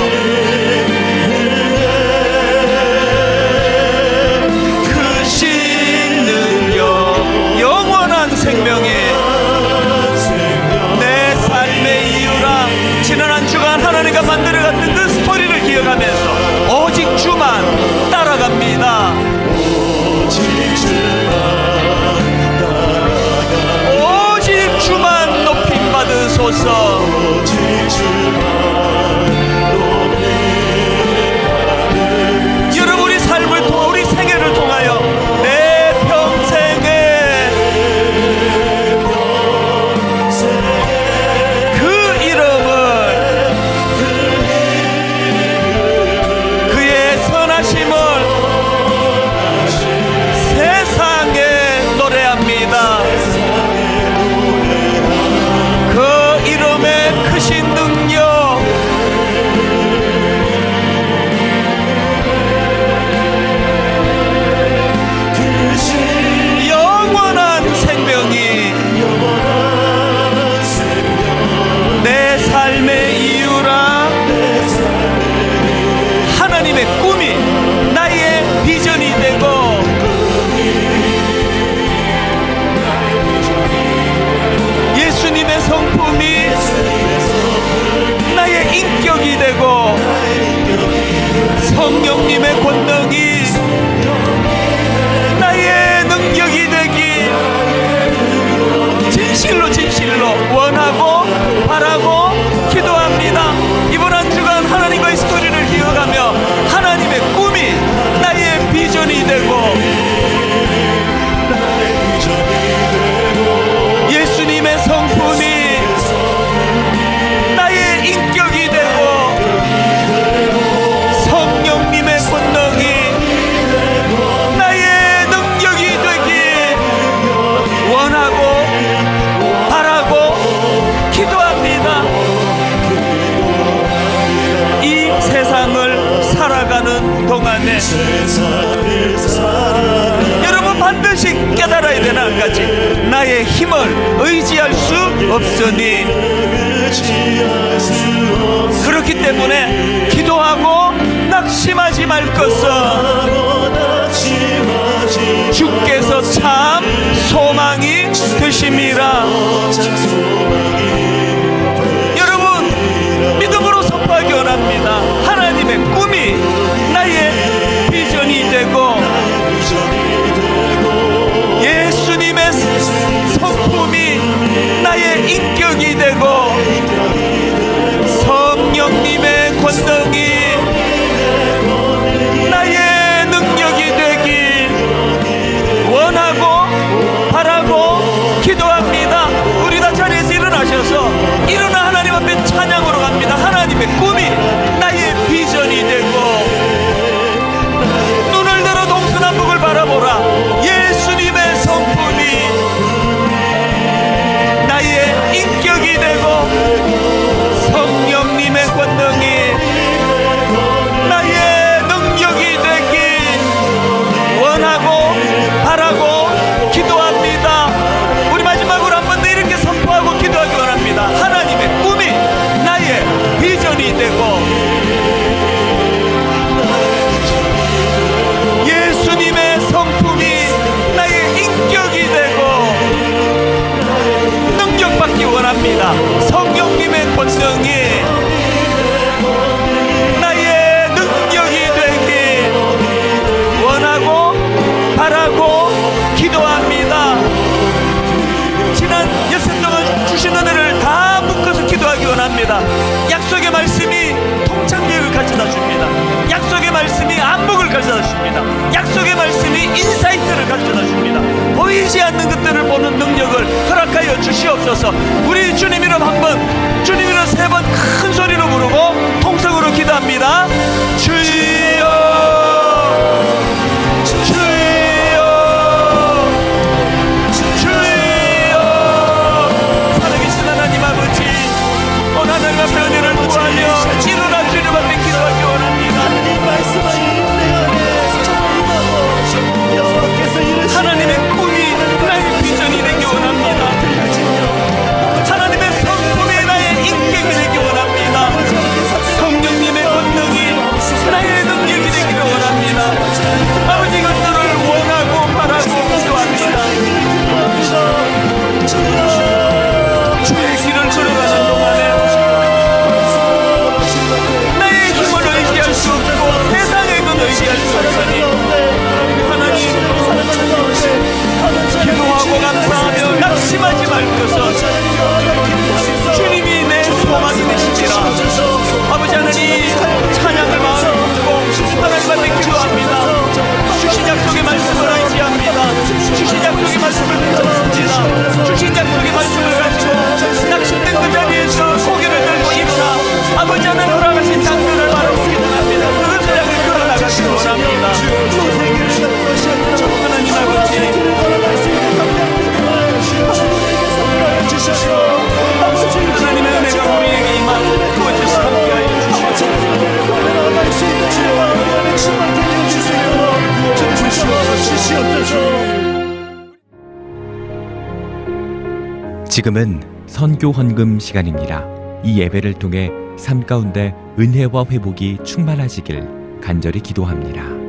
생명이 내 삶의 이유라. 지난 한 주간 하나님과 만들어갔던 그 스토리를 기억하면서 오직 주만 따라갑니다. 오직 주만 높임 받으소서. 여러분 우리 삶을 통하 우리 생애를 통하여 내 평생에 세상에 노래합니다. 그 이름에 살아가는 동안에 여러분 반드시 깨달아야 되는 한 가지, 나의 힘을 의지할 수 없으니. 그렇기 때문에 기도하고 낙심하지 말 것은 주께서 참 소망이 되심이라. 여러분 믿음으로 선포하기 원합니다. 하나님의 꿈이 나의 비전이 되고 예수님의 성품이 나의 인격이 되고 성령님의 권능이 나의 능력이 되길 원하고 바라고 기도합니다. 우리 다 자리에서 일어나셔서 일어나 하나님 앞에 찬양으로 갑니다. 하나님의 꿈이 나의 비전이 되고 눈을 들어 동서남북을 바라보라. 예수님의 성품이 나의 인격이 되고 성령님의 권능이 나의 능력이 되길 원하고 바라고 기도합니다. 우리 마지막으로 한 번 더 이렇게 선포하고 기도하기 원합니다. 하나님의 꿈이 나의 비전이 되고 예수님의 성품이 나의 인격이 되고 능력받기 원합니다. 성령님의 권능이 나의 능력이 되길 원하고 바라고 기도합니다. 지난 여섯 동안 주신 은혜를 다 묶어서 기도하기 원합니다. 약속의 말씀이 통찰력을 가져다 줍니다. 약속의 말씀이 안목을 가져다 줍니다. 약속의 말씀이 인사이트를 가져다 줍니다. 보이지 않는 것들을 보는 능력을 허락하여 주시옵소서. 우리 주님 이름 한번, 주님 이름 세 번 큰 소리로 부르고 통성으로 기도합니다. 주여 주여 주여. 살아계신 하나님 아버지, 오늘 하나님 앞에 은혜를 구하며 일어나 주님 앞에 기도하기 원합니다. 하나님의 꿈이 나의 비전이 되기 원합니다. 하나님의 성품이 나의 인격이 되기 원합니다. 성령님의 권능이 나의 능력이 되기를 원합니다. 아버지, 이것들을 원하고 바라고 기도합니다. 주의 길을 걸어가는 동안에 나의 힘을 의지할 수 없고 세상의 건 의지할 수 없으니 하나님, 기도하고 감사하며 낙심하지 말 것은 주님이 내 소망이 되시리라. 아버지 하나님, 찬양을 마음으로 듣고 하나님 앞에 기도합니다. 주신 약속의 말씀을 의지합니다. 주신 약속의 말씀을 붙잡습니다. 주신 약속의 말씀을 가지고 낙심된 그 자리에서 고개를 들고 일어나 아버지 하나님 돌아가신 장면을 바라보기 원합니다. 그 자리를 걸어나가기 원합니다. 하나님 아버지, 하나님의 은혜가 우리에게 임하고 그것을 함께하여 지금은 선교 헌금 시간입니다. 이 예배를 통해 삶 가운데 은혜와 회복이 충만하시길 간절히 기도합니다.